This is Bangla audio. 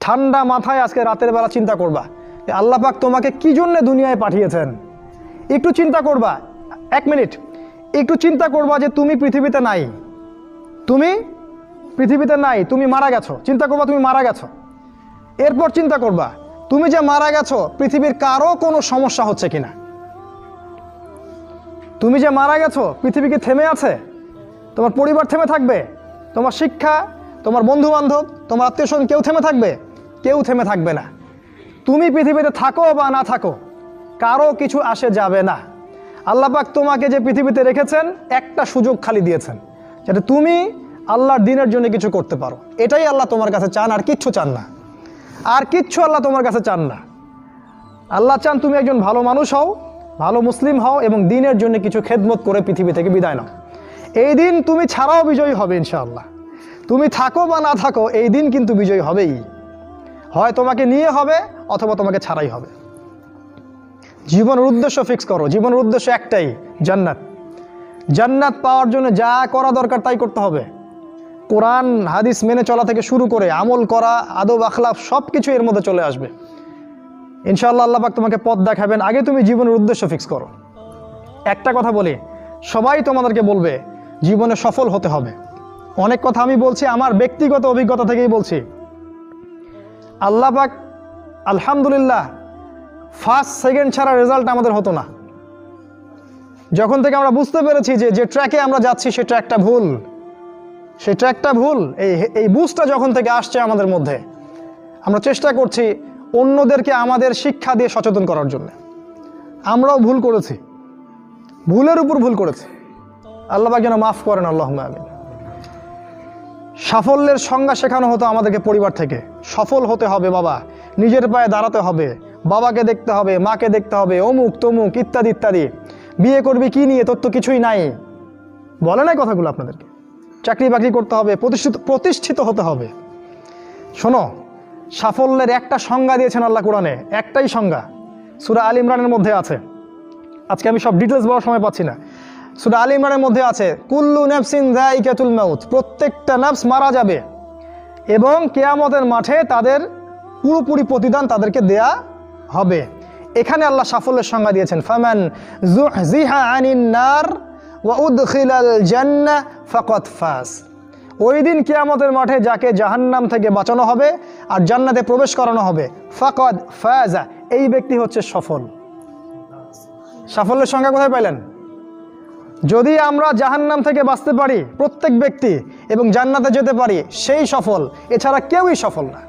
ঠান্ডা মাথায় আজকে রাতের বেলা চিন্তা করবা যে আল্লাহ পাক তোমাকে কি জন্য দুনিয়ায় পাঠিয়েছেন। একটু চিন্তা করবা, 1 মিনিট একটু চিন্তা করবা যে তুমি পৃথিবীতে নাই, তুমি পৃথিবীতে নাই, তুমি মারা গেছো। চিন্তা করবা তুমি মারা গেছো। এরপর চিন্তা করবা তুমি যে মারা গেছো পৃথিবীর কারো কোনো সমস্যা হচ্ছে কিনা। তুমি যে মারা গেছো পৃথিবী কি থেমে আছে? তোমার পরিবার থেমে থাকবে? তোমার শিক্ষা, তোমার বন্ধু বান্ধব, তোমার আত্মীয়স্বজন কেউ থেমে থাকবে? কেউ থেমে থাকবে না। তুমি পৃথিবীতে থাকো বা না থাকো কারো কিছু আসে যাবে না। আল্লাহ পাক তোমাকে যে পৃথিবীতে রেখেছেন একটা সুযোগ খালি দিয়েছেন, যাতে তুমি আল্লাহর দ্বীনের জন্য কিছু করতে পারো। এটাই আল্লাহ তোমার কাছে চান, আর কিচ্ছু চান না। আর কিচ্ছু আল্লাহ তোমার কাছে চান না। আল্লাহ চান তুমি একজন ভালো মানুষ হও, ভালো মুসলিম হও এবং দ্বীনের জন্য কিছু খেদমত করে পৃথিবী থেকে বিদায় নাও। এই দিন তুমি ছাড়াও বিজয়ী হবে ইনশাআল্লাহ। তুমি থাকো বা না থাকো এই দিন কিন্তু বিজয়ী হবেই। হয় তোমাকে নিয়ে হবে অথবা তোমাকে ছাড়াই হবে। জীবনের উদ্দেশ্য ফিক্স করো। জীবনের উদ্দেশ্য একটাই, জান্নাত। জান্নাত পাওয়ার জন্য যা করা দরকার তাই করতে হবে। কোরআন হাদিস মেনে চলা থেকে শুরু করে আমল করা, আদব আখলাক সব কিছু এর মধ্যে চলে আসবে ইনশাআল্লাহ। আল্লাহ পাক তোমাকে পথ দেখাবেন। আগে তুমি জীবনের উদ্দেশ্য ফিক্স করো। একটা কথা বলি, সবাই তোমাদেরকে বলবে জীবনে সফল হতে হবে। অনেক কথা আমি বলছি আমার ব্যক্তিগত অভিজ্ঞতা থেকেই বলছি। আল্লাহ পাক আলহামদুলিল্লাহ ফার্স্ট সেকেন্ড ছাড়া রেজাল্ট আমাদের হতো না। যখন থেকে আমরা বুঝতে পেরেছি যে ট্র্যাকে আমরা যাচ্ছি সে ট্র্যাকটা ভুল, সেই ট্র্যাকটা ভুল, এই বুঝটা যখন থেকে আসছে আমাদের মধ্যে, আমরা চেষ্টা করছি অন্যদেরকে আমাদের শিক্ষা দিয়ে সচেতন করার জন্য। আমরাও ভুল করেছি, ভুলের উপর ভুল করেছি। আল্লাহ পাক যেন মাফ করেন, আল্লাহুম্মা আমিন। সাফল্যের সংজ্ঞা শেখানো হতো আমাদেরকে পরিবার থেকে। সফল হতে হবে বাবা, নিজের পায়ে দাঁড়াতে হবে, বাবাকে দেখতে হবে, মাকে দেখতে হবে, অমুক তমুক ইত্যাদি ইত্যাদি। বিয়ে করবি কি নিয়ে, তোর তো কিছুই নাই, বলে নাই কথাগুলো আপনাদেরকে। চাকরি বাকরি করতে হবে, প্রতিষ্ঠিত হতে হবে। শোনো, সাফল্যের একটা সংজ্ঞা দিয়েছেন আল্লাহ কোরআনে, একটাই সংজ্ঞা, সূরা আল ইমরানের মধ্যে আছে। আজকে আমি সব ডিটেলস বলার সময় পাচ্ছি না। সূরা আল ইমরানের মধ্যে আছে কুল্লু নাফসিন যায়িকাতুল মাউত, প্রত্যেকটা নফস মারা যাবে এবং কিয়ামতের মাঠে তাদের পুরোপুরি প্রতিদান তাদেরকে দেয়া হবে। এখানে আল্লাহ সাফল্যের সংজ্ঞা দিয়েছেন, ফামান যুহজিহা আনিন নার ওয়া উদখিলাল জান্নাহ ফাকাদ ফাজ। ওই দিন কিয়ামতের মাঠে যাকে জাহান্নাম থেকে বাঁচানো হবে আর জান্নাতে প্রবেশ করানো হবে, ফাকাদ ফাজা, এই ব্যক্তি হচ্ছে সফল। সাফল্যের সংজ্ঞা কোথায় পাইলেন? যদি আমরা জাহান্নাম থেকে বাঁচতে পারি প্রত্যেক ব্যক্তি এবং জান্নাতে যেতে পারি, সেই সফল, এছাড়া কেউই সফল না।